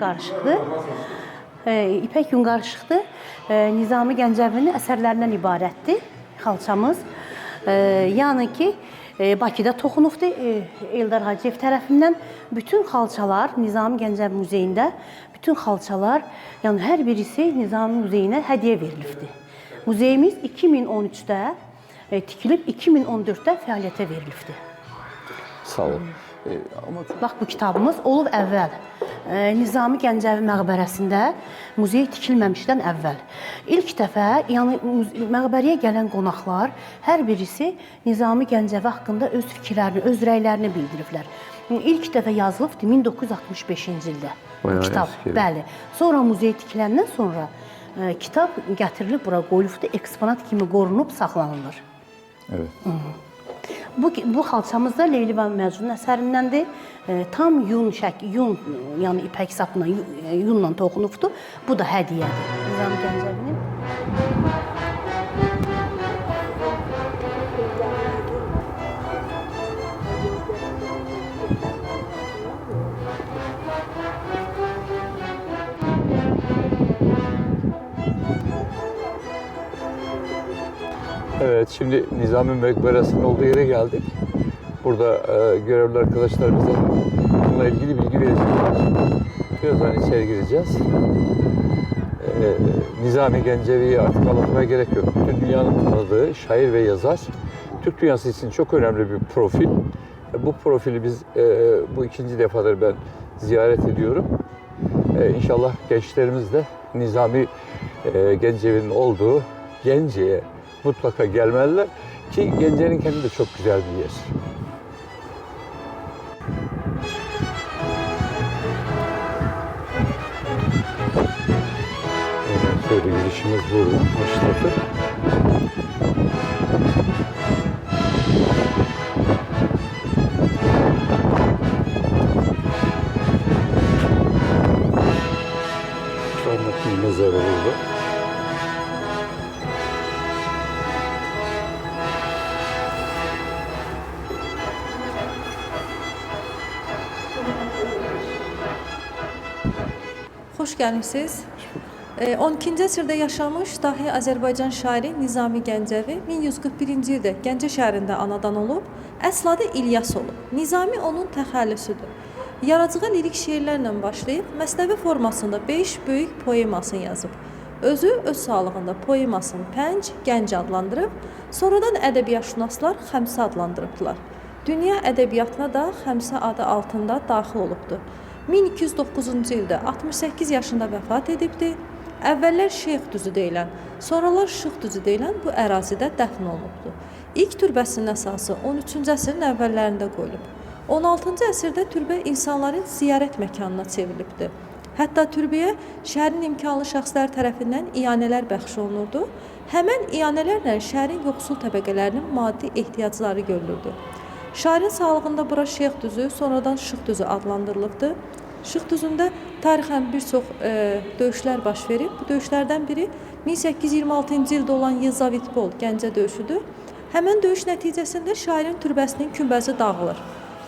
qarışıqdır. İpək yun qarışıqdır. Nizami Gəncəvinin əsərlərindən ibarətdir xalçamız. Yəni ki, Bakıda toxunubdur. Eldar Hacıyev tərəfindən bütün xalçalar Nizami Gəncəvi muzeyində, bütün xalçalar, yəni hər birisi Nizami muzeyinə hədiyyə verilibdir. Muzeyimiz 2013-də tikilib, 2014-də fəaliyyətə verilibdir. Sağ olun. Bax, bu kitabımız olub əvvəl. Nizami Gəncəvi məqbərəsində muzey tikilməmişdən əvvəl. İlk dəfə, yəni məqbərəyə gələn qonaqlar hər birisi Nizami Gəncəvi haqqında öz fikirlərini, öz rəylərini bildiriblər. İlk dəfə yazılıbdır 1965-ci ildə bu kitab. Bəli. Sonra muzey tikiləndən sonra kitab gətirilib bura qoyulubdur, eksponat kimi qorunub saxlanılır. Evet. Bu xalçamız da Leyli və Məcnun əsərindəndir. Tam yun, yəni ipək sapla, yunla toxunubdur. Bu da hədiyyədir Nizami Gəncəvinin. Evet, şimdi Nizami Mekberesi'nin olduğu yere geldik. Burada görevli arkadaşlar bize bununla ilgili bilgi verecekler. Birazdan içeri gireceğiz. Nizami Gencevi'yi artık anlatmaya gerek yok. Bütün dünyanın tanıdığı şair ve yazar. Türk dünyası için çok önemli bir profil. Bu profili biz bu ikinci defadır ben ziyaret ediyorum. İnşallah gençlerimiz de Nizami Gencevi'nin olduğu Gence'ye mutlaka gelmeliler ki Gence'nin kendi de çok güzel bir yer. Şöyle girişimiz burada başladı. Şu andaki mezarı burada. Xoş gəlmisiniz. 12-ci əsrdə yaşamış dahi Azərbaycan şairi Nizami Gəncəvi 1141-ci ildə Gəncə şəhərində anadan olub, əsl adı İlyas olub. Nizami onun təxəllüsüdür. Yaradıcılığa lirik şeirlərlə başlayıb, məsnəvi formasında 5 böyük poemasını yazıb. Özü öz sağlığında poemasını Pənc, Gənc adlandırıb, sonradan ədəbiyyatşünaslar Xəmsə adlandırıbdılar. Dünya ədəbiyyatına da Xəmsə adı altında daxil olubdur. 1209-cu ildə 68 yaşında vəfat edibdir. Əvvəllər Şeyx düzü deyilən, sonralar Şıx düzü deyilən bu ərazidə dəfn olunubdur. İlk türbəsinin əsası 13-cü əsrin əvvəllərində qoyulub. 16-cı əsrdə türbə insanların ziyarət məkanına çevrilibdir. Hətta türbəyə şəhərin imkanlı şəxslər tərəfindən iyanələr bəxş olunurdu. Həmən iyanələrlə şəhərin yoxsul təbəqələrinin maddi ehtiyacları görülürdü. Şairin sağlığında bura Şeyx düzü, sonradan Şıx düzü adlandırılıbdır. Şıx düzündə tarixən bir çox döyüşlər baş verib. Bu döyüşlərdən biri 1826-cı ildə olan Yezavitpol Gəncə döyüşüdür. Həmən döyüş nəticəsində şairin türbəsinin kümbəzi dağılır.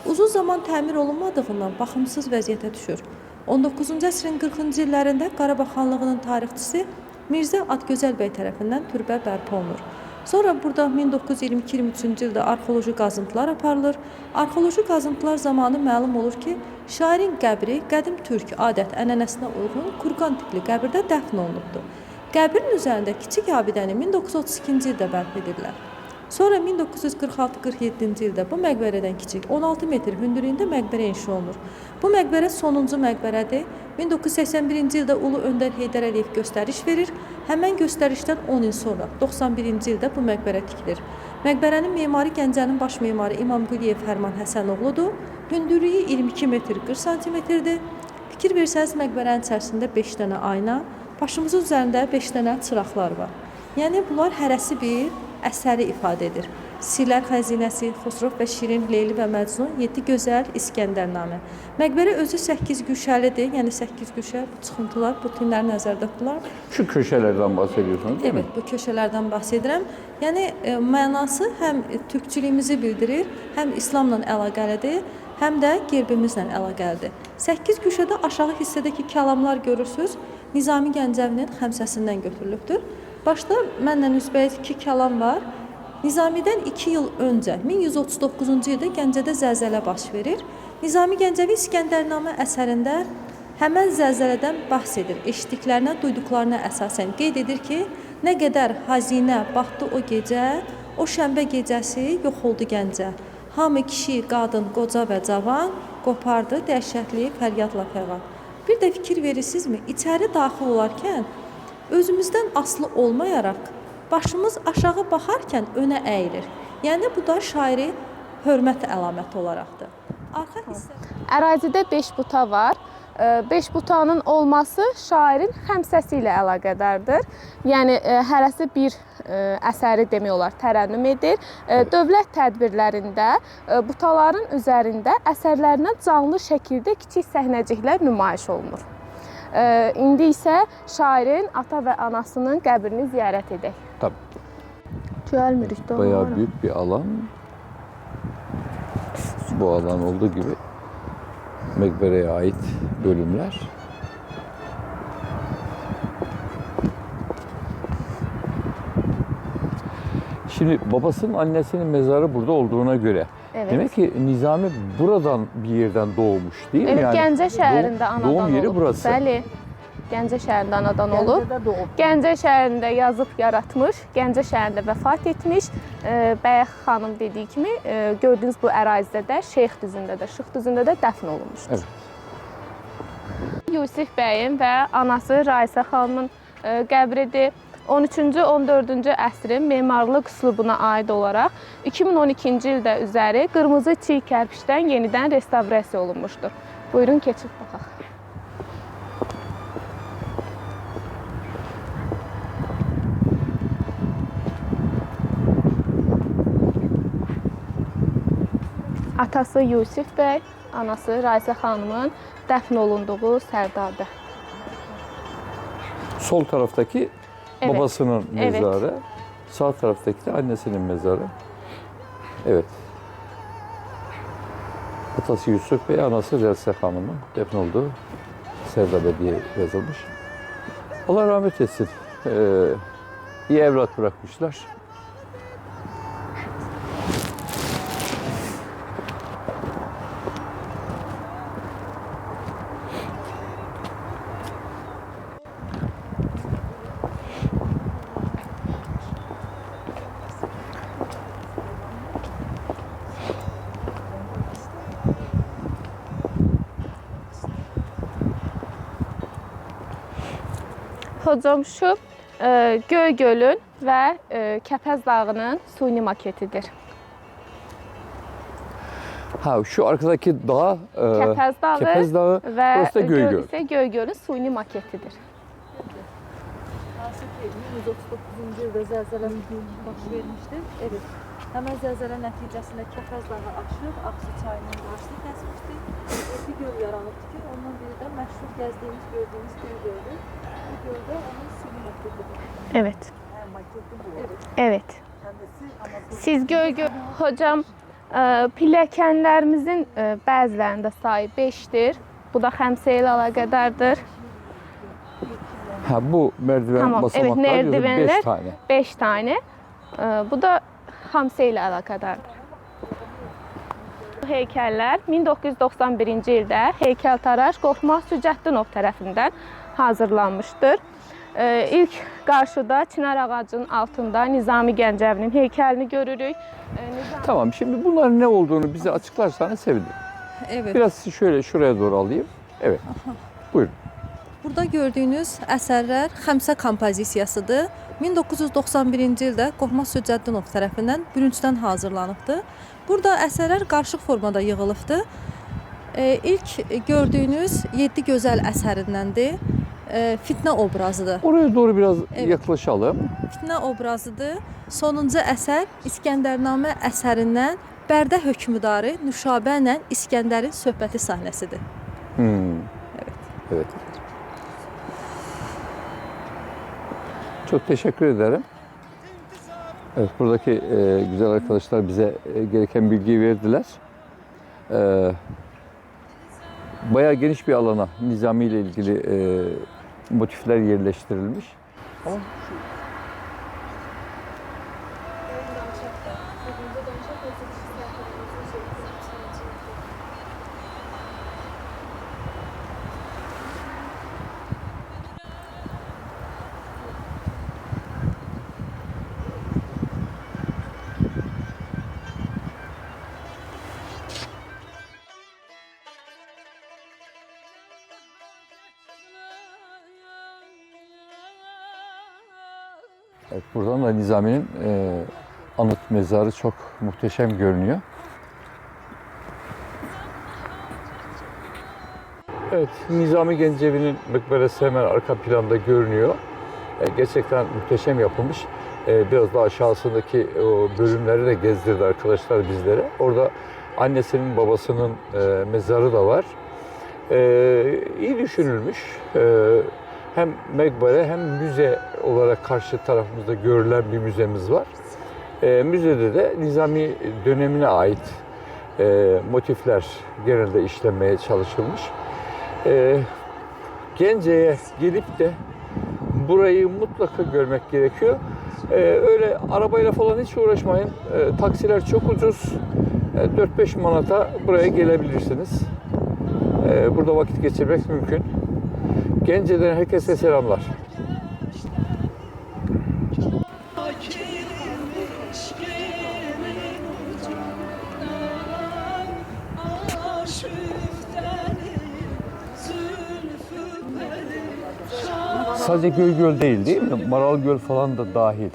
Uzun zaman təmir olunmadığından baxımsız vəziyyətə düşür. 19-cu əsrin 40-cı illərində Qarabağ xanlığının tarixçisi Mirzə Adgözəl bəy tərəfindən türbə bərpa olunur. Sonra burada 1922-23-cü ildə arxeoloji qazıntılar aparılır. Arxeoloji qazıntılar zamanı məlum olur ki, şairin qəbri qədim türk adət ənənəsinə uyğun kurqan tipli qəbirdə dəfn olunubdur. Qəbrin üzərində kiçik abidəni 1932-ci ildə bərpa edirlər. Sonra 1946-47-ci ildə bu məqbərədən kiçik 16 metr hündürlüyündə məqbərə inşa olunur. Bu məqbərə sonuncu məqbərədir. 1981-ci ildə Ulu Öndər Heydər Əliyev göstəriş verir. Həmən göstərişdən 10 il sonra 91-ci ildə bu məqbərə tikilir. Məqbərənin memarı Gəncənin baş memarı İmam Quliyev Fərman Həsənoğludur. Hündürlüyü 22 metr 40 santimetrdir. Fikir versəniz məqbərənin içərisində 5 dənə ayna, başımızın üzərində 5 dənə çıraqlar var. Yəni bunlar hərəsi bir əsəri ifadə edir. Sirlər xəzinəsi, Xosrov və Şirin, Leyli və Məcnun, 7 gözəl İskəndərnamə. Məqbərə özü 8 güşəlidir, yəni 8 güşə, bu çıxıntılar, bu tinlər nəzərdə tutular. Şu köşelerden bahsediyorsunuz değil mi? Evet, bu köşələrdən bəhs edirəm. Yəni mənası həm türkçülüyümüzü bildirir, həm İslamla əlaqəlidir. həm də gerbimizlə əlaqəlidir. 8 güşədə aşağı hissədəki kəlamlar görürsüz, Nizami Gəncəvinin xəmsəsindən götürülübdür. Başda mənlə üzbəyiz 2 kəlam var. Nizamidən 2 il öncə 1139-cu ildə Gəncədə zəlzələ baş verir. Nizami Gəncəvi İskəndərnamə əsərində həmən zəlzələdən bəhs edir. Eşitdiklərinə, duyduqlarına əsasən qeyd edir ki, nə qədər xəzinə batdı o gecə, o şənbə gecəsi yox oldu Gəncə. Hamı kişi, qadın, qoca və cavan qopardı dəhşətli fəryadla fəğan. Bir də fikir verirsinizmi? İçəri daxil olarkən özümüzdən asılı olmayaraq başımız aşağı baxarkən önə əyilir. Yəni bu da şairi hörmət əlaməti olaraqdır. Arxa hissə Ərazidə 5 buta var. 5 butanın olması şairin xəmsəsi ilə əlaqədardır. Yəni hərəsi bir əsəri demək olar tərənnüm edir. Dövlət tədbirlərində butaların üzərində əsərlərinə canlı şəkildə kiçik səhnəciklər nümayiş olunur. İndi isə şairin ata və anasının qəbrini ziyarət edək. Tabii. Gəlmirik də. Bayağı büyük bir alan. Bu alan olduğu gibi Mekbere'ye ait bölümler. Şimdi babasının annesinin mezarı burada olduğuna göre Evet. demek ki Nizami buradan bir yerden doğmuş değil mi? Evet, Yani Gəncə şəhərində anadan doğum yeri olub. burası. Bəli. Gəncə şəhərində anadan olub. Gəncə şəhərində yazıb yaratmış, Gəncə şəhərində vəfat etmiş. Bəyək xanım dediyi kimi, gördüyünüz bu ərazidə də, Şeyx düzündə də, Şıx düzündə də dəfn olunmuşdur. Evet. Yusif bəyin və anası Raisə xanımın qəbridir. 13-cü, 14-cü əsrin memarlıq üslubuna aid olaraq 2012-ci ildə üzəri qırmızı çiy kərpişdən yenidən restavrasiya olunmuşdur. Buyurun, keçib baxaq. Atası Yusif bəy, anası Raisə xanımın dəfn olunduğu Sərdadə. Sol taraftaki Evet. babasının Evet. mezarı, sağ taraftaki de annesinin mezarı. Evet. Atası Yusuf Bey, anası Relse Hanım'ın defn olduğu Serdab'e diye yazılmış. Allah rahmet etsin. İyi evlat bırakmışlar. Hocam şu Göygölün və Kəpəz dağının suni maketidir. Ha, şu arkadaki dağ, Kəpəz dağı, Kepez Dağı, və burası da Göygöl. göl isə Göygölün suni maketidir. hansı ki 1139-cu ildə zəlzələ baş vermişdir. Evet. Həmən zəlzələ nəticəsində Kəpəz dağı aşıb, Ağsu çayının qarşısını kəsmişdir. Bir göl yaranıbdır ki, ondan biri də məşhur gəzdiyimiz, gördüyümüz Göygöldür. Bu göldə onun suni maketidir. Evet. Evet. Siz Göygöl hocam pilləkənlərimizin bəzilərində sayı 5-dir. Bu da xəmsə ilə əlaqədardır. Ha, bu merdiven Tamam, basamaklar evet, diyorsun, 5 merdivenler tane. 5 tane. Bu da xəmsə ilə əlaqədardır. Bu heykəllər 1991-ci ildə heykəltaraş Qorxmaz Sücəddinov tərəfindən hazırlanmışdır. İlk qarşıda Çinar ağacının altında Nizami Gəncəvinin heykəlini görürük. Tamam, şimdi bunların ne olduğunu bize açıklarsanız sevinirim. Evet. Biraz sizi şöyle şuraya doğru alayım. Evet. Buyurun. Burada gördüyünüz əsərlər xəmsə kompozisiyasıdır. 1991-ci ildə Qorxmaz Sücəddinov tərəfindən bürüncdən hazırlanıbdır. Burada əsərlər qarışıq formada yığılıbdır. İlk gördüyünüz 7 gözəl əsərindəndir. Fitnə obrazıdır. Oraya doğru biraz Evet. yaklaşalım. Fitnə obrazıdır. Sonuncu əsər İskəndərnamə əsərindən Bərdə hökmdarı Nüşabə ilə İskəndərin söhbəti səhnəsidir. Evet. Çok teşekkür ederim. Evet, buradaki güzel arkadaşlar bize gereken bilgiyi verdiler. Bayağı geniş bir alana Nizami ile ilgili motifler yerleştirilmiş. Ama evet, buradan da Nizami'nin anıt mezarı çok muhteşem görünüyor. Evet, Nizami Gencevi'nin mekberesi hemen arka planda görünüyor. Gerçekten muhteşem yapılmış. Biraz daha aşağısındaki o bölümleri de gezdirdi arkadaşlar bizlere. Orada annesinin, babasının mezarı da var. İyi düşünülmüş. Hem mekbere hem müze olarak karşı tarafımızda görülen bir müzemiz var. Müzede de Nizami dönemine ait motifler genelde işlenmeye çalışılmış. Gence'ye gelip de burayı mutlaka görmek gerekiyor. Öyle arabayla falan hiç uğraşmayın. Taksiler çok ucuz. 4-5 manata buraya gelebilirsiniz. Burada vakit geçirmek mümkün. Gence'den herkese selamlar. Sadece Göl değil mi? Maral Göl falan da dahil.